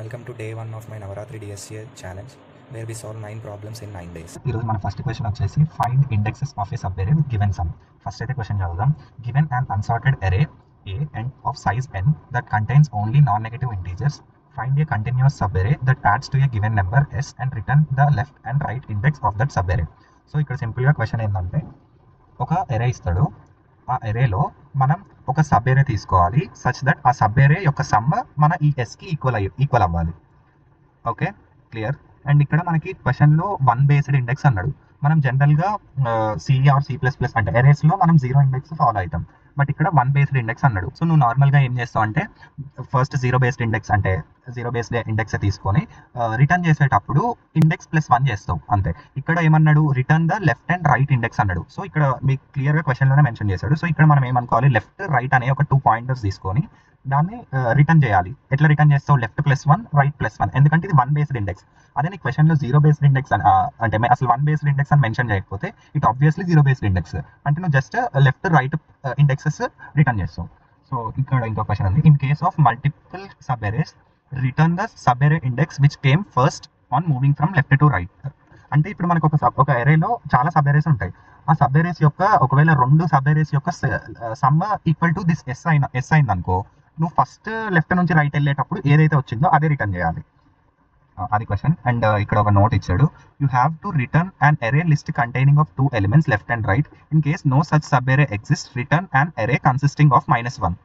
Welcome to day 1 of my Navaratri DSCA challenge where we solve 9 problems in 9 days. ఈరోజు మన first question వచ్చేసి find indexes of A sub అరే with given some. First అయితే question చదువుదాం. Given and unsorted అరే ఏ and of size n that contains only non-negative integers, find a continuous sub-array that adds to a given number s and return the left and right index of that sub-array. So ఇక్కడ సింపుల్గా question ఏంటంటే ఒక అరే ఇస్తాడు, ఆ అరేలో మనం ఒక sub అరే తీసుకోవాలి సచ్ దట్ ఆ సబ్ అరే యొక్క సమ్ మన ఈ ఎస్కి ఈక్వల్ అవ్వాలి. Okay, clear. అండ్ ఇక్కడ మనకి క్వశ్చన్లో 1 బేస్డ్ ఇండెక్స్ అన్నాడు. మనం జనరల్గా సి ఆర్ C++ అంటే అరేస్లో మనం 0 ఇండెక్స్ ఫాలో అవుతాం, బట్ ఇక్కడ 1 బేస్డ్ ఇండెక్స్ అన్నాడు. సో నువ్వు నార్మల్గా ఏం చేస్తావు అంటే ఫస్ట్ 0 బేస్డ్ ఇండెక్స్ అంటే 0 బేస్డ్ ఇండెక్స్ తీసుకొని రిటర్న్ చేసేటప్పుడు ఇండెక్స్ +1 చేస్తావు అంతే. ఇక్కడ ఏమన్నాడు, return the left and right index అన్నాడు. సో ఇక్కడ మీకు క్లియర్గా క్వశ్చన్లోనే మెన్షన్ చేశాడు. సో ఇక్కడ మనం ఏమనుకోవాలి, లెఫ్ట్ రైట్ అనే ఒక 2 పాయింటర్స్ తీసుకొని దాన్ని రిటర్న్ చేయాలి. ఎట్లా రిటర్న్ చేస్తావు, లెఫ్ట్ +1 రైట్ +1, ఎందుకంటే ఇది 1 బేస్డ్ ఇండెక్స్. అదే నీ క్వశ్చన్లో 0 బేస్డ్ ఇండెక్స్ అంటే అసలు 1 బేస్డ్ ఇండెక్స్ అని మెన్షన్ చేయకపోతే ఇట్ ఆబ్వియస్లీ 0 బేస్డ్ ఇండెక్స్ అంటే నువ్వు just left right indexes return చేస్తావు. సో ఇక్కడ ఇంకో క్వశ్చన్ ఉంది. In case of multiple subarrays return the subarray index which came first on moving from left to right. అంటే ఇప్పుడు మనకు ఒక అరేలో చాలా సబ్ అరేస్ ఉంటాయి. ఆ సబ్ అరేస్ యొక్క ఒకవేళ 2 సబ్ అరేస్ యొక్క sum equal to this S అయింది అనుకో, నువ్వు ఫస్ట్ లెఫ్ట్ నుంచి రైట్ వెళ్ళేటప్పుడు ఏదైతే వచ్చిందో అదే రిటర్న్ చేయాలి. అది క్వశ్చన్. అండ్ ఇక్కడ ఒక నోట్ ఇచ్చాడు, you have to return an array list containing of 2 elements left and right. In case no such sub array exist, return an array consisting of -1.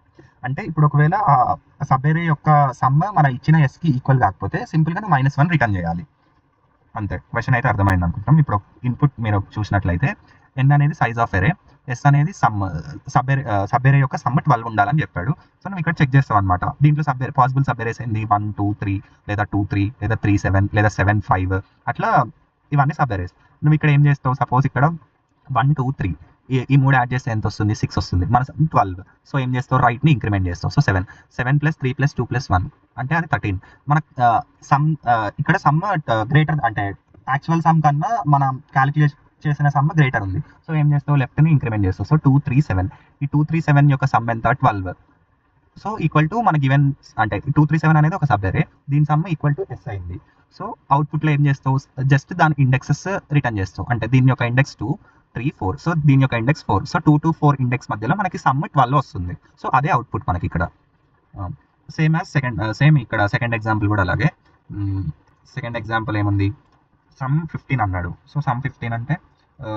అంటే ఇప్పుడు ఒకవేళ ఆ సబ్ అరే యొక్క సమ్ మన ఇచ్చిన ఎస్కి ఈక్వల్ కాకపోతే సింపుల్గా నువ్వు -1 రిటర్న్ చేయాలి అంతే. క్వశ్చన్ అయితే అర్థమైంది అనుకుంటాం. ఇప్పుడు ఇన్పుట్ మీరు చూసినట్లయితే n అనేది సైజ్ ఆఫ్ అరే, ఎస్ అనేది సబ్ అరే యొక్క సమ్ 12 ఉండాలని చెప్పాడు. సో నువ్వు ఇక్కడ చెక్ చేస్తావు అనమాట. దీంట్లో పాసిబుల్ సబ్ అరేస్ ఏంది, 1 2 3 లేదా 2 3 లేదా 3 7 లేదా 7 5 అట్లా ఇవన్నీ సబ్ అరేస్. నువ్వు ఇక్కడ ఏం చేస్తావు, సపోజ్ ఇక్కడ 1 2 3 ఈ 3 యాడ్ చేస్తే ఎంత వస్తుంది, 6 వస్తుంది. మన 12. సో ఏం చేస్తావు, రైట్ని ఇంక్రిమెంట్ చేస్తావు. సో 7 + 3 + 2 + 1 అంటే అది 13. మన సమ్ ఇక్కడ సమ్ గ్రేటర్ అంటే యాక్చువల్ సమ్ కన్నా మనం క్యాలిక్యులేట్ చేసిన సమ్ గ్రేటర్ ఉంది. సో ఏం చేస్తావు, లెఫ్ట్ని ఇంక్రిమెంట్ చేస్తావు. సో 2 3 7 ఈ 2 3 7 యొక్క సమ్ ఎంత, 12. సో ఈక్వల్ టు మన గివెన్ అంటే 2 3 7 అనేది ఒక సబ్ అరే, దీని సమ్ ఈక్వల్ టు ఎస్ అయింది. సో అవుట్పుట్లో ఏం చేస్తావు, జస్ట్ దాని ఇండెక్సెస్ రిటర్న్ చేస్తావు. అంటే దీని యొక్క ఇండెక్స్ 2 3 4, సో దీని యొక్క ఇండెక్స్ 4. సో 2 to 4 ఇండెక్స్ మధ్యలో మనకి సమ్ 12 వస్తుంది. సో అదే అవుట్పుట్ మనకి ఇక్కడ. సేమ్ ఇక్కడ సెకండ్ ఎగ్జాంపుల్ కూడా అలాగే. సెకండ్ ఎగ్జాంపుల్ ఏముంది, సమ్ 15 అన్నాడు. సో సమ్ 15 అంటే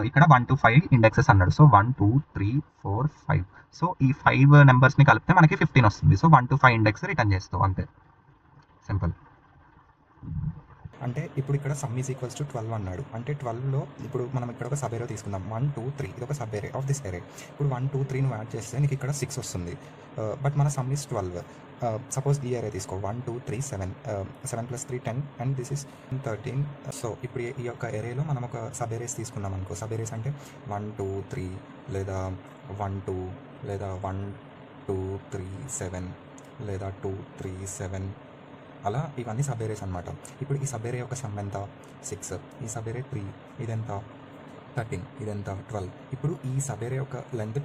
ఇక్కడ 1 to 5 ఇండెక్సెస్ అన్నాడు. సో 1 2 3 4 5. సో ఈ 5 నెంబర్స్ని కలిపితే మనకి 15 వస్తుంది. సో 1 to 5 ఇండెక్స్ రిటర్న్ చేస్తావు అంతే, సింపుల్. అంటే ఇప్పుడు ఇక్కడ సమ్ ఈజ్ ఈక్వల్స్ టు 12 అన్నాడు. అంటే 12లో ఇప్పుడు మనం ఇక్కడ ఒక సబ్ అరే తీసుకుందాం, 1 2 3 ఇది ఒక సబ్ అరే ఆఫ్ దిస్ అరే. ఇప్పుడు 1 2 3 నువ్వు యాడ్ చేస్తే నీకు ఇక్కడ 6 వస్తుంది, బట్ మన సమ్ ఈజ్ 12. సపోజ్ ఈ అరే తీసుకో, 1 2 3 7 7 + 3 10 అండ్ దిస్ ఇస్ 13. సో ఇప్పుడు ఈ యొక్క అరేలో మనం ఒక సబ్ అరేస్ తీసుకున్నాం అనుకో. సబ్ అరేస్ అంటే 1 2 3 లేదా 1 2 లేదా 1 2 3 7 లేదా 2 3 7 అలా ఇవన్నీ సబ్ ఏరేస్ అనమాట. ఇప్పుడు ఈ సబ్ ఏరే యొక్క సమ్ ఎంత, 6. ఈ సబ్ ఏరే 3 ఇదెంత, 13. ఇదెంత, 12. ఇప్పుడు ఈ సబ్ ఏరే యొక్క లెంత్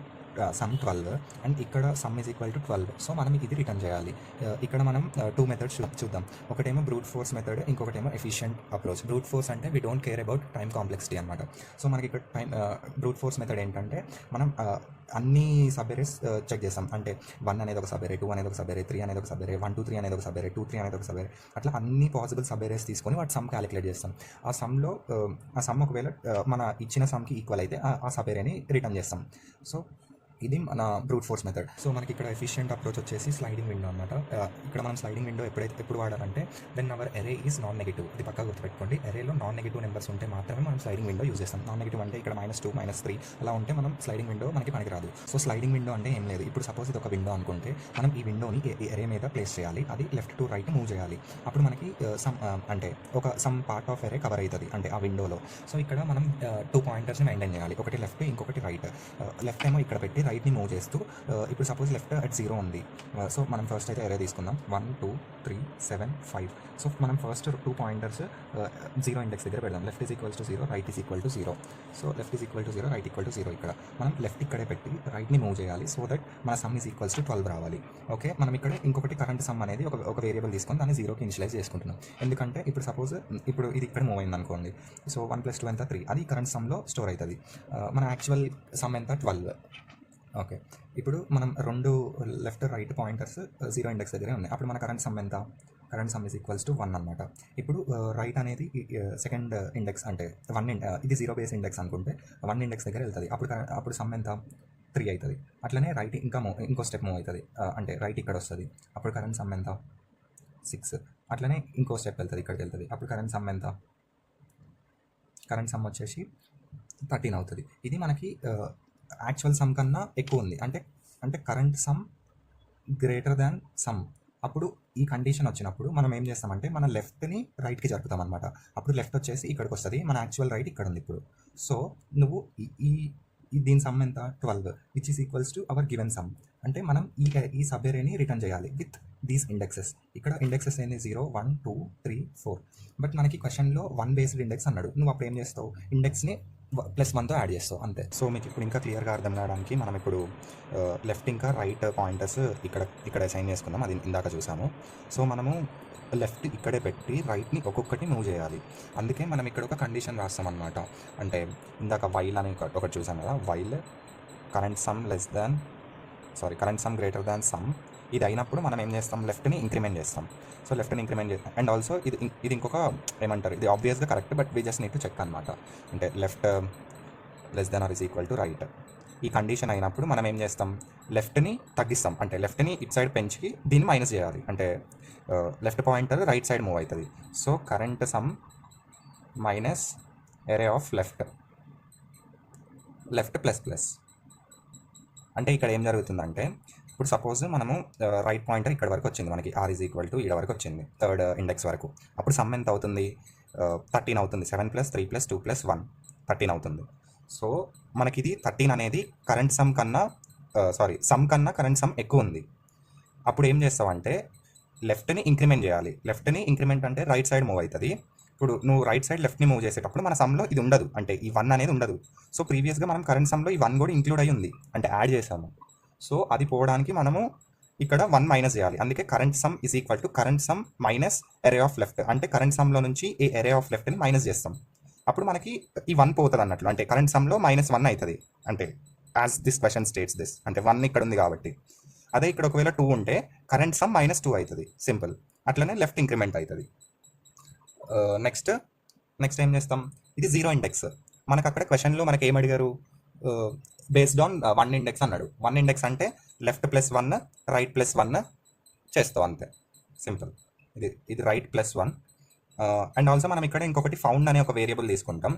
సమ్ 12 అండ్ ఇక్కడ some is equal to 12. So మనం ఇది రిటర్న్ చేయాలి. ఇక్కడ మనం 2 మెథడ్స్ చూద్దాం. ఒకటేమో బ్రూట్ ఫోర్స్ మెథడ్, ఇంకొకటేమో ఎఫిషియంట్ అప్రోచ్. బ్రూట్ ఫోర్స్ అంటే we don't care about time complexity అనమాట. సో మనకి ఇక్కడ బ్రూట్ ఫోర్స్ మెథడ్ ఏంటంటే మనం అన్ని సబ్ అరేస్ చెక్ చేస్తాం. అంటే 1 అనేది ఒక సబ్ అరే, 2 అనేది ఒక సబ్ అరే, 3 అనేది ఒక సబ్ అరే, 1 2 3 అనేది ఒక సబ్ అరే, 2 3 అనేది ఒక సబ్ అరే, అట్లా అన్ని పాసిబుల్ సబ్ అరేస్ తీసుకొని వాటి సమ్ క్యాలిక్యులేట్ చేస్తాం. ఆ సమ్లో ఆ సమ్ ఒకవేళ మన ఇచ్చిన సమ్కి ఈక్వల్ అయితే ఆ సబ్ అరేని రిటర్న్ చేస్తాం. సో ఇది మన బ్రూట్ ఫోర్స్ మెథడ్. సో మనకి ఇక్కడ ఎఫిషియంట్ అప్రోచ్ వచ్చేసి స్లైడింగ్ విండో అనమాట. ఇక్కడ మనం స్లైడింగ్ విండో ఎప్పుడు వాడాలంటే వెన్ అవర్ అరే ఈజ్ నాన్ నెగిటివ్. ఇది పక్కా గుర్తుపెట్టుకోండి. అరేలో నాన్ నెగిటివ్ నెంబర్స్ ఉంటే మాత్రమే మనం స్లైడింగ్ విండో యూజ్ చేస్తాం. నాన్ నెగిటివ్ అంటే ఇక్కడ -2 -3 అలా ఉంటే మనం స్లైడింగ్ విండో మనకి పనికిరాదు. సో స్లైడింగ్ విండో అంటే ఏం లేదు, ఇప్పుడు సపోజ్ ఇది ఒక విండో అనుకుంటే మనం ఈ విండోని ఈ అరే మీద ప్లేస్ చేయాలి. అది లెఫ్ట్ టు రైట్ మూవ్ చేయాలి. అప్పుడు మనకి అంటే సమ్ పార్ట్ ఆఫ్ అరే కవర్ అవుతుంది అంటే ఆ విండోలో. సో ఇక్కడ మనం 2 పాయింటర్స్ని మెయింటైన్ చేయాలి, ఒకటి లెఫ్ట్ ఇంకొకటి రైట్. లెఫ్ట్ ఏమో ఇక్కడ పెట్టి రైట్ని మూవ్ చేస్తూ ఇప్పుడు సపోజ్ లెఫ్ట్ అట్ 0 ఉంది. సో మనం ఫస్ట్ అయితే ఎరే తీసుకుందాం 1 2 3 7 5. సో మనం ఫస్ట్ 2 పాయింటర్స్ 0 ఇండెక్స్ దగ్గర పెడదాం. Left is equals to 0, right is equal to 0. So left is equal to 0, right equal to 0. ఇక్కడ మనం లెఫ్ట్ ఇక్కడే పెట్టి రైట్ని మూవ్ చేయాలి సో దట్ మన సమ్ ఈజ్ ఈక్వల్స్ టు 12 రావాలి. ఓకే, మనం ఇక్కడ ఇంకొకటి కరెంట్ సమ్ అనేది ఒక వేరియబుల్ తీసుకొని దాన్ని 0కి ఇనిషియలైజ్ చేసుకుంటున్నాం. ఎందుకంటే ఇప్పుడు సపోజ్ ఇప్పుడు ఇది ఇక్కడ మూవ్ అయింది అనుకోండి. సో 1 + 2 ఎంత 3, అది కరెంట్ సమ్లో స్టోర్ అవుతుంది. మన యాక్చువల్ సమ్ ఎంత 12. ఓకే, ఇప్పుడు మనం రెండు లెఫ్ట్ రైట్ పాయింటర్స్ 0 ఇండెక్స్ దగ్గరే ఉన్నాయి. అప్పుడు మన కరెంట్ సమ్ ఎంత? Current sum is equals to 1 అనమాట. ఇప్పుడు రైట్ అనేది సెకండ్ ఇండెక్స్ అంటే 1 ఇది 0 బేస్ ఇండెక్స్ అనుకుంటే 1 ఇండెక్స్ దగ్గర వెళ్తుంది. అప్పుడు సమ్ ఎంత? 3 అవుతుంది. అట్లనే రైట్ ఇంకో స్టెప్ మూవ్ అవుతుంది, అంటే రైట్ ఇక్కడ వస్తుంది. అప్పుడు కరెంట్ సమ్ ఎంత? 6. అట్లనే ఇంకో స్టెప్ వెళ్తుంది, ఇక్కడికి వెళ్తుంది. అప్పుడు కరెంట్ సమ్ ఎంత? కరెంట్ సమ్ వచ్చేసి 13 అవుతుంది. ఇది మనకి యాక్చువల్ సమ్ కన్నా ఎక్కువ ఉంది, అంటే current sum greater than some. అప్పుడు ఈ కండిషన్ వచ్చినప్పుడు మనం ఏం చేస్తామంటే మన లెఫ్ట్ని రైట్కి జరుపుతాం అనమాట. అప్పుడు లెఫ్ట్ వచ్చేసి ఇక్కడికి వస్తుంది, మన యాక్చువల్ రైట్ ఇక్కడ ఉంది ఇప్పుడు. సో నువ్వు దీని సమ్ ఎంత? 12, which is equals to our given some. అంటే మనం ఈ సబ్ ఎరేని రిటర్న్ చేయాలి విత్ దీస్ ఇండెక్సెస్. ఇక్కడ ఇండెక్సెస్ ఏంది? 0 1 2 3 4. బట్ మనకి క్వశ్చన్లో 1 బేస్డ్ ఇండెక్స్ అన్నాడు. నువ్వు అప్పుడు ఏం చేస్తావు? ఇండెక్స్ని +1తో యాడ్ చేస్తావు అంతే. సో మీకు ఇప్పుడు ఇంకా క్లియర్గా అర్థం కావడానికి మనం ఇప్పుడు లెఫ్ట్ ఇంకా రైట్ పాయింటర్స్ ఇక్కడ అసైన్ చేసుకున్నాం, అది ఇందాక చూసాము. సో మనము లెఫ్ట్ ఇక్కడే పెట్టి రైట్ని ఒక్కొక్కటి మూవ్ చేయాలి. అందుకే మనం ఇక్కడ ఒక కండిషన్ రాస్తాం అనమాట. అంటే ఇందాక వైల్ అని ఒకటి చూసాం కదా, while current sum greater than sum. ఇది అయినప్పుడు మనం ఏం చేస్తాం? లెఫ్ట్ని ఇంక్రిమెంట్ చేస్తాం. సో లెఫ్ట్ని ఇంక్రిమెంట్ అండ్ ఆల్సో ఇది ఇంకొక ఏమంటారు, ఇది ఆబ్వియస్గా correct, but we just need to check అనమాట. అంటే లెఫ్ట్ <= రైట్. ఈ కండిషన్ అయినప్పుడు మనం ఏం చేస్తాం? లెఫ్ట్ని తగ్గిస్తాం, అంటే లెఫ్ట్ని ఇట్ సైడ్ పెంచి దీన్ని మైనస్ చేయాలి. అంటే left pointer right side move అవుతుంది. So current sum minus array of left ++. అంటే ఇక్కడ ఏం జరుగుతుందంటే ఇప్పుడు సపోజ్ మనము రైట్ పాయింటర్ ఇక్కడ వరకు వచ్చింది, మనకి r ఈజ్ ఈక్వల్ టు ఈడ వరకు వచ్చింది, థర్డ్ ఇండెక్స్ వరకు. అప్పుడు సమ్ ఎంత అవుతుంది? 13 అవుతుంది. 7 + 3 + 2 + 1 13 అవుతుంది. సో మనకి ఇది 13 అనేది కరెంట్ సమ్ కన్నా సమ్ కన్నా కరెంట్ సమ్ ఎక్కువ ఉంది. అప్పుడు ఏం చేస్తావంటే లెఫ్ట్ని ఇంక్రిమెంట్ చేయాలి. లెఫ్ట్ని ఇంక్రిమెంట్ అంటే రైట్ సైడ్ మూవ్ అవుతుంది. ఇప్పుడు నువ్వు రైట్ సైడ్ లెఫ్ట్ని మూవ్ చేసేటప్పుడు మన సమ్లో ఇది ఉండదు, అంటే ఈ 1 అనేది ఉండదు. సో ప్రీవియస్గా మనం కరెంట్ సమ్లో ఈ 1 కూడా ఇంక్లూడ్ అయ్యి ఉంది, అంటే యాడ్ చేసాము. సో అది పోవడానికి మనము ఇక్కడ 1 మైనస్ చేయాలి. అందుకే current sum is equal to current sum minus array of left. అంటే కరెంట్ సమ్లో నుంచి ఈ ఎరే ఆఫ్ లెఫ్ట్ని మైనస్ చేస్తాం. అప్పుడు మనకి ఈ 1 పోతుంది అన్నట్లు, అంటే కరెంట్ సమ్లో -1 అవుతుంది. అంటే as this question states this, అంటే 1 ఇక్కడ ఉంది కాబట్టి. అదే ఇక్కడ ఒకవేళ 2 ఉంటే కరెంట్ సమ్ -2 అవుతుంది, సింపుల్. అట్లనే లెఫ్ట్ ఇంక్రిమెంట్ అవుతుంది. నెక్స్ట్ ఏం చేస్తాం? ఇది 0 ఇండెక్స్. మనకు అక్కడ క్వశ్చన్లో మనకి ఏం అడిగారు? బేస్డ్ ఆన్ 1 ఇండెక్స్ అన్నాడు. 1 ఇండెక్స్ అంటే లెఫ్ట్ +1 రైట్ +1 చేస్తాం అంతే, సింపుల్. ఇది రైట్ +1. అండ్ ఆల్సో మనం ఇక్కడ ఇంకొకటి ఫౌండ్ అనే ఒక వేరియబుల్ తీసుకుంటాం.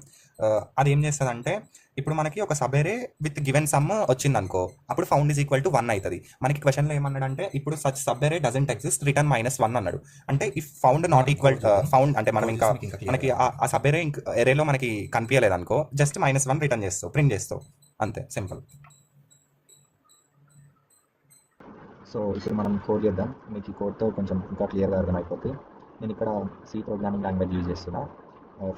అది ఏం చేస్తుందంటే ఇప్పుడు మనకి ఒక సబ్ ఎరే విత్ గివెన్ సమ్ వచ్చింది అనుకో, అప్పుడు ఫౌండ్ ఈజ్ ఈక్వల్ టు 1 అవుతుంది. మనకి క్వశ్చన్లో ఏమన్నాడంటే ఇప్పుడు such subarray doesn't exist, return -1 అన్నాడు. అంటే if found not equal found అంటే మనం ఇంకా మనకి ఆ సబ్ ఎరేలో మనకి కనిపించలేదు అనుకో, జస్ట్ -1 రిటర్న్ చేస్తావు, ప్రింట్ చేస్తావు అంతే, సింపుల్. సో ఇప్పుడు మనం కోడ్ చేద్దాం, మీకు ఈ కోడ్తో కొంచెం ఇంకా క్లియర్గా అర్థమైపోతుంది. నేను ఇక్కడ C ప్రోగ్రామింగ్ లాంగ్వేజ్ యూజ్ చేస్తున్నా.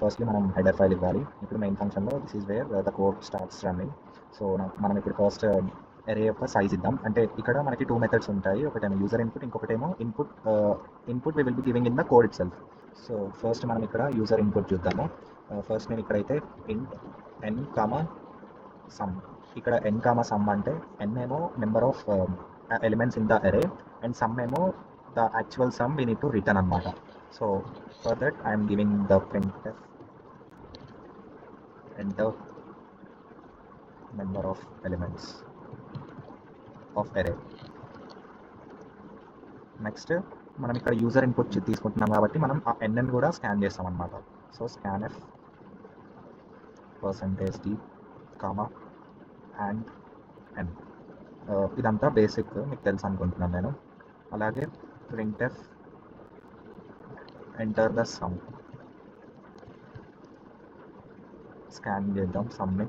ఫస్ట్లీ మనం హెడర్ ఫైల్ ఇవ్వాలి. ఇప్పుడు మెయిన్ ఫంక్షన్లో this is where the code starts running. So మనం ఇప్పుడు ఫస్ట్ ఎరే యొక్క సైజ్ ఇద్దాం. అంటే ఇక్కడ మనకి 2 మెథడ్స్ ఉంటాయి, ఒకటేమో యూజర్ ఇన్పుట్, ఇంకొకటేమో input we will be giving in the code itself. So first మనం ఇక్కడ యూజర్ ఇన్పుట్ చూద్దాము. ఫస్ట్ నేను ఇక్కడైతే int n, sum. ఇక్కడ n, sum అంటే n ఏమో number of elements in the array and sum memo the actual sum we need to return anamata. So for that I am giving the printf enter number of elements of array. Next మనం ఇక్కడ user input తీసుకుంటున్నాం కాబట్టి మనం ఆ n కూడా scan చేస్తాం అనమాట. So scanf %d, and n. ఇదంతా బేసిక్ మీకు తెలుసు అనుకుంటున్నాను నేను. అలాగే printf enter the sum, scan చేద్దాం సమ్ని.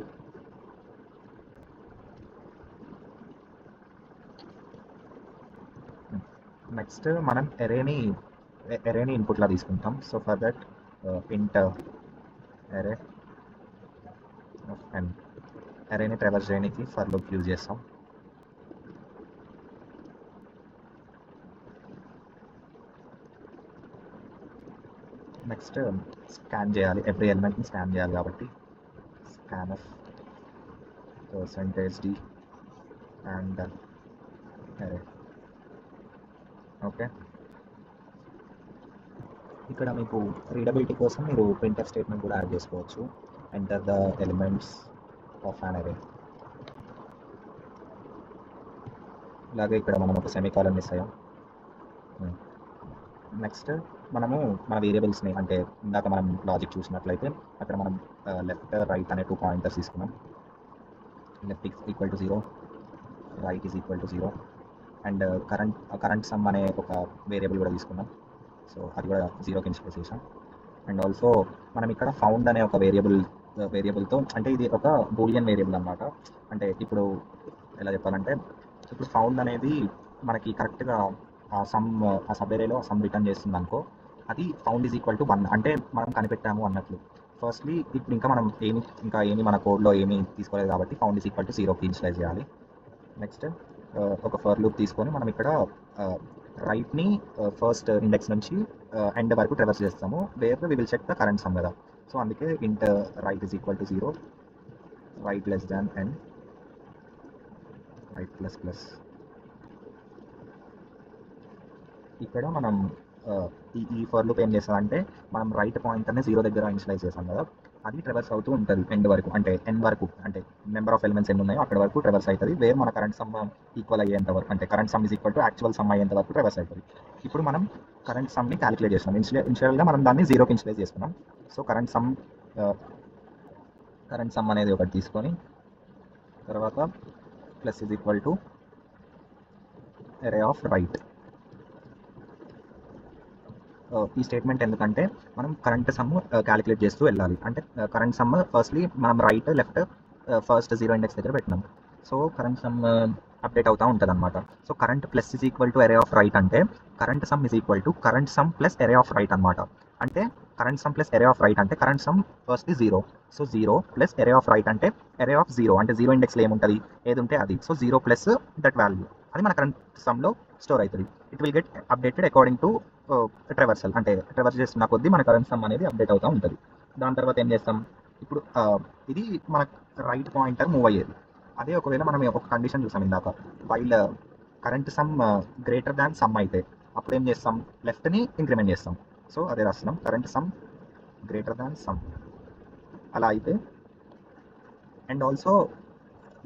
నెక్స్ట్ మనం ఎరేని ఇన్పుట్లా తీసుకుంటాం. సో ఫర్ దట్ ఇంట్ ఎరే ఆఫ్ ఎన్, ఎరేని ట్రావర్స్ చేయడానికి ఫర్ లూప్ యూజ్ చేస్తాం. నెక్స్ట్ స్కాన్ చేయాలి, ఎవ్రీ ఎలిమెంట్ని స్కాన్ చేయాలి కాబట్టి స్కాన్ ఆఫ్ %d అండ్ అరే. ఓకే, ఇక్కడ మీకు రీడబిలిటీ కోసం మీరు ప్రింట్ఎఫ్ స్టేట్మెంట్ కూడా యాడ్ చేసుకోవచ్చు. ఎంటర్ ద ఎలిమెంట్స్ ఆఫ్ అన్ అరే. ఇలాగే ఇక్కడ మనం ఒక సెమీకాలన్ మిస్ అయ్యాం. నెక్స్ట్ మనము మన వేరియబుల్స్ని, అంటే ఇందాక మనం లాజిక్ చూసినట్లయితే అక్కడ మనం లెఫ్ట్ రైట్ అనే 2 పాయింటర్స్ తీసుకున్నాం. Left equal to 0, right is equal to 0 and current some అనే ఒక వేరియబుల్ కూడా తీసుకున్నాం. సో అది కూడా 0కి ఇనిషియలైజ్ చేసాం. అండ్ ఆల్సో మనం ఇక్కడ ఫౌండ్ అనే ఒక వేరియబుల్తో, అంటే ఇది ఒక బూలియన్ వేరియబుల్ అనమాట. అంటే ఇప్పుడు ఎలా చెప్పాలంటే, ఇప్పుడు ఫౌండ్ అనేది మనకి కరెక్ట్గా ఆ సబ్ ఏరేలో సమ్ రిటర్న్ చేస్తుంది అనుకో, అది ఫౌండ్ ఈజ్ ఈక్వల్ టు 1 అంటే మనం కనిపెట్టాము అన్నట్లు. ఫస్ట్లీ ఇప్పుడు ఇంకా ఏమి మన కోడ్లో ఏమీ తీసుకోలేదు కాబట్టి ఫౌండ్ ఈజ్ ఈక్వల్ టు 0కి ఇనిషియలైజ్ చేయాలి. నెక్స్ట్ ఒక ఫర్ లూప్ తీసుకొని మనం ఇక్కడ రైట్ని ఫస్ట్ ఇండెక్స్ నుంచి ఎండ్ వరకు ట్రావర్స్ చేస్తాము, where we will check the current sum కదా. సో అందుకే int right is equal to 0, right less than n, right plus plus. ఇక్కడ మనం ఈ ఫర్ లూప్ ఏం చేస్తామంటే, మనం రైట్ పాయింటర్ని 0 దగ్గర ఇనిషియలైజ్ చేస్తాం కదా, అది ట్రావర్స్ అవుతూ ఉంటుంది ఎండ్ వరకు, అంటే n వరకు, అంటే నెంబర్ ఆఫ్ ఎలిమెంట్స్ ఎన్ని ఉన్నాయో అక్కడ వరకు ట్రావర్స్ అవుతుంది, వేర్ మన కరెంట్ సమ్ ఈక్వల్ అయ్యేంత వరకు, అంటే current sum is equal to actual some అయ్యేంత వరకు ట్రావర్స్ అవుతుంది. ఇప్పుడు మనం కరెంట్ సమ్ని క్యాలిక్యులేట్ చేస్తున్నాం. ఇనిషియల్గా మనం దాన్ని 0కి ఇనిషియలైజ్ చేసుకున్నాం. సో కరెంట్ సమ్ అనేది ఒకటి తీసుకొని తర్వాత plus is equal to array of right. ఈ స్టేట్మెంట్ ఎందుకంటే మనం కరెంట్ సమ్ క్యాలిక్యులేట్ చేస్తూ వెళ్ళాలి. అంటే కరెంట్ సమ్ ఫస్ట్లీ మనం రైట్ లెఫ్ట్ ఫస్ట్ 0 ఇండెక్స్ దగ్గర పెట్టినాం. సో కరెంట్ సమ్ అప్డేట్ అవుతూ ఉంటుంది అనమాట. So current plus is equal to array of right అంటే current sum is equal to current sum plus array of right అనమాట. అంటే current sum plus array of right అంటే current sum firstly 0. So 0 plus array of right అంటే ఎరే of 0, అంటే 0 ఇండెక్స్లో ఏముంటుంది, ఏది ఉంటే అది. సో 0 ప్లస్ దట్ వాల్యూ, అది మన కరెంట్ సమ్లో స్టోర్ అవుతుంది. It will get updated according to traversal, అంటే ట్రావర్స్ చేస్తున్న కొద్దీ మన కరెంట్ సమ్ అనేది అప్డేట్ అవుతూ ఉంటుంది. దాని తర్వాత ఏం చేస్తాం, ఇప్పుడు ఇది మన రైట్ పాయింటర్ మూవ్ అయ్యేది. అదే ఒకవేళ మనం ఒక కండిషన్ చూసాం ఇందాక, while current sum greater than some అయితే అప్పుడు ఏం చేస్తాం, లెఫ్ట్ని ఇంక్రిమెంట్ చేస్తాం. సో అదే రాస్తున్నాం, current sum greater than sum అలా అయితే. అండ్ ఆల్సో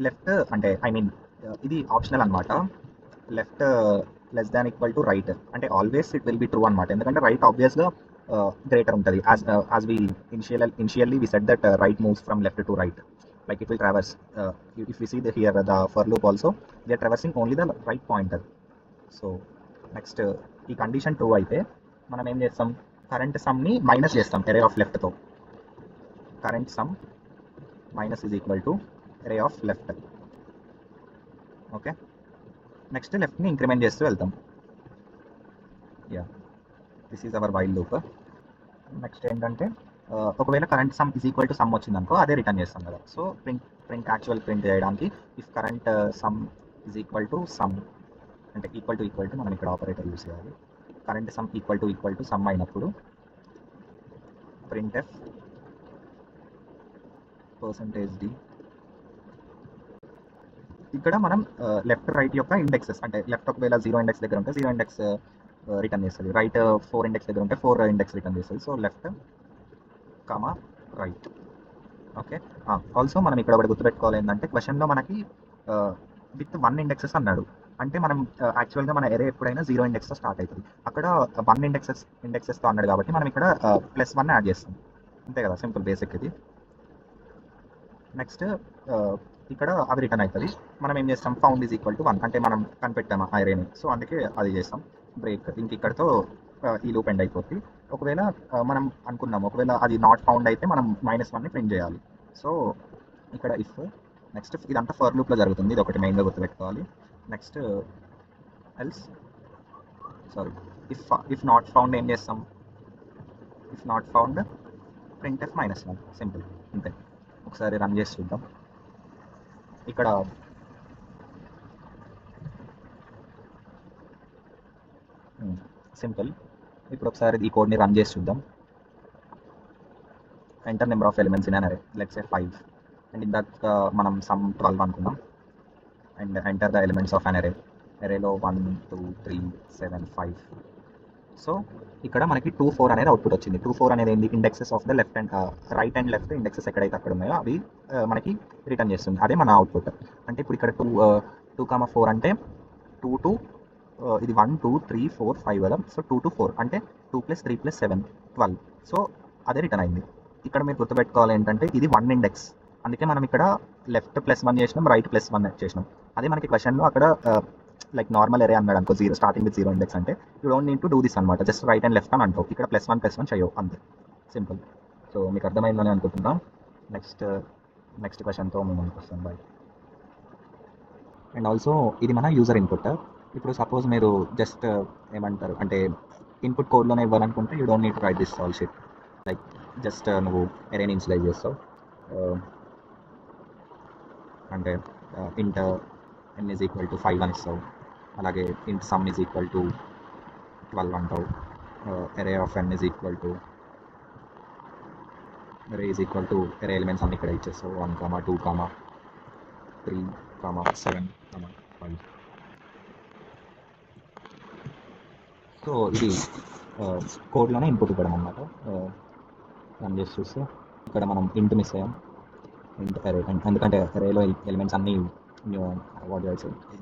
లెఫ్ట్ అంటే ఇది ఆప్షనల్ అనమాట. Left less than equal to right అంటే always it will be true అనమాట. ఎందుకంటే రైట్ ఆబ్వియస్గా గ్రేటర్ ఉంటుంది. As we initially we said that right moves from left to right, like it will traverse. If we see here the for loop also, we are traversing only the right pointer. So next ఈ condition true అయితే మనం ఏం చేస్తాం, current సమ్ని minus చేస్తాం array of లెఫ్ట్తో. Current sum minus is equal to array of left. Okay, next లెఫ్ట్ని increment చేస్తూ వెళ్తాం. This is our while loop. Next ఏంటంటే, ఒకవేళ current sum is equal to sum వచ్చింది అనుకో, అదే రిటర్న్ చేస్తాం కదా. సో యాక్చువల్ ప్రింట్ చేయడానికి if current sum is equal to sum, అంటే ఈక్వల్ టు మనం ఇక్కడ ఆపరేటర్ యూస్ చేయాలి. Current some equal to some అయినప్పుడు ప్రింట్ ఎఫ్ %d. ఇక్కడ మనం లెఫ్ట్ రైట్ యొక్క ఇండెక్సెస్, అంటే లెఫ్ట్ ఒకవేళ 0 ఇండెక్స్ దగ్గర ఉంటే 0 ఇండెక్స్ రిటర్న్ చేస్తుంది, రైట్ 4 ఇండెక్స్ దగ్గర ఉంటే 4 ఇండెక్స్ రిటర్న్ చేస్తుంది. So left comma right. Okay, also మనం ఇక్కడ ఒకటి గుర్తుపెట్టుకోవాలి ఏంటంటే, క్వశ్చన్లో మనకి విత్ 1 ఇండెక్సెస్ అన్నాడు. అంటే మనం యాక్చువల్గా మన ఎరే ఎప్పుడైనా 0 ఇండెక్స్తో స్టార్ట్ అవుతుంది. అక్కడ 1 ఇండెక్సెస్తో అన్నాడు కాబట్టి మనం ఇక్కడ +1 యాడ్ చేస్తాం. అంతే కదా, సింపుల్ బేసిక్ ఇది. నెక్స్ట్ ఇక్కడ అవి రిటర్న్ అవుతుంది. మనం ఏం చేస్తాం, ఫౌండ్ ఈజ్ ఈక్వల్ టు 1 అంటే మనం కనిపెట్టాము ఆ ఎరేని. సో అందుకే అది చేస్తాం. బ్రేక్ ఇంక ఇక్కడతో ఈ లూప్ ఎండ్ అయిపోతుంది. ఒకవేళ మనం అనుకున్నాము ఒకవేళ అది నాట్ ఫౌండ్ అయితే మనం -1ని ప్రింట్ చేయాలి. సో ఇక్కడ ఇఫ్ నెక్స్ట్ ఇదంతా ఫర్ లూప్లో జరుగుతుంది, ఇది ఒకటి మెయిన్గా గుర్తుపెట్టుకోవాలి. Next else sorry, if not found ఏం చేస్తాం, if not found printf -1, simple అంతే. ఒకసారి రన్ చేసి చూద్దాం. ఇక్కడ సింపుల్. ఇప్పుడు ఒకసారి ఈ కోడ్ని రన్ చేసి చూద్దాం. Enter number of elements in an అరే, లెట్స్ సే 5, అండ్ ఇందాక మనం సమ్ 12 అనుకున్నాం. And enter the elements of అన్ అరే, అరేలో 1 2 3 7 5. సో ఇక్కడ మనకి 2 4 అనేది అవుట్పుట్ వచ్చింది. 2 4 అనేది ఏంటి, indexes of the left and right and left indexes ఎక్కడైతే అక్కడ ఉన్నాయో అవి మనకి రిటర్న్ చేస్తుంది. అదే మన అవుట్పుట్. అంటే ఇప్పుడు ఇక్కడ 2 4 అంటే 2 2 ఇది 1 2 3 4 5 కదా. సో 2 to 4 అంటే 2 + 3 + 7 12. సో అదే రిటర్న్ అయింది. ఇక్కడ మీరు గుర్తుపెట్టుకోవాలి ఏంటంటే ఇది 1 ఇండెక్స్, అందుకే మనం ఇక్కడ లెఫ్ట్ +1 చేసినాం, రైట్ +1 చేసినాం. అదే మనకి క్వశ్చన్లో అక్కడ లైక్ నార్మల్ అరే అన్నాడు అనుకో, 0 స్టార్టింగ్ విత్ 0 ఇండెక్స్ అంటే you don't need to do this అనమాట, జస్ట్ రైట్ అండ్ లెఫ్ట్ అని అంటావు. ఇక్కడ +1 చేయవు, అంతే, సింపుల్. సో మీకు అర్థమైందని అనుకుంటున్నాం. నెక్స్ట్ క్వశ్చన్తో మేము అనుకొస్తాం. బాయ్. అండ్ ఆల్సో ఇది మన యూజర్ ఇన్పుట్. ఇప్పుడు సపోజ్ మీరు జస్ట్ ఏమంటారు అంటే ఇన్పుట్ కోడ్లోనే ఇవ్వాలనుకుంటే you don't need to right this all shit. Like just నువ్వు ఎరేని ఇన్స్లైజ్ చేస్తావు, అంటే ఇంట్ n = 5 అని ఇస్తావు. అలాగే ఇంట్ సమ్ = 12 అంటావు. array of n = array elements అన్ని ఇక్కడ ఇచ్చేస్తావు, 1 2 3 7 5. సో ఇది కోడ్లోనే ఇన్పుట్ ఇవ్వడం అనమాట. రన్ చేసి చూస్తే ఇక్కడ మనం ఇంట్ మిస్ అయ్యాం, ఇంట్ అరే, ఎందుకంటే అరేలో ఎలిమెంట్స్ అన్ని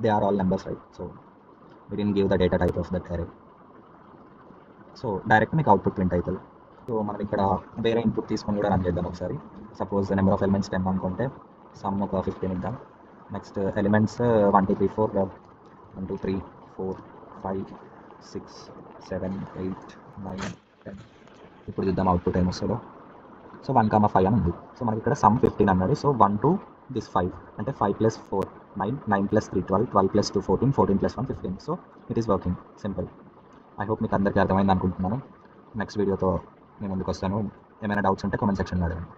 they are all numbers, right? So we didn't give the data type of that array. So direct మీకు అవుట్పుట్ ప్రింట్ అవుతుంది. సో మనం ఇక్కడ వేరే ఇన్పుట్ తీసుకొని కూడా రన్ చేద్దాం ఒకసారి. సపోజ్ నెంబర్ ఆఫ్ ఎలిమెంట్స్ 10 అనుకుంటే సమ్ ఒక 15 ఇద్దాం. Next elements 1 2 3 4 1 2 3 4 5 6 7 8 9 10. ఇప్పుడు చూద్దాం అవుట్పుట్ ఏమొస్తుందో. సో 1 5 అని ఉంది. సో మనకి ఇక్కడ సమ్ 15 అన్నాడు. సో 1 to this 5 అంటే 5 + 4 9 9 + 3 12 12 + 2 14 14 + 1 15. So it is working, simple. I hope మీకు అందరికీ అర్థమైంది అనుకుంటున్నాను. నెక్స్ట్ వీడియోతో నేను ముందుకు వస్తాను. ఏమైనా డౌట్స్ ఉంటే కామెంట్ సెక్షన్లో అడగండి.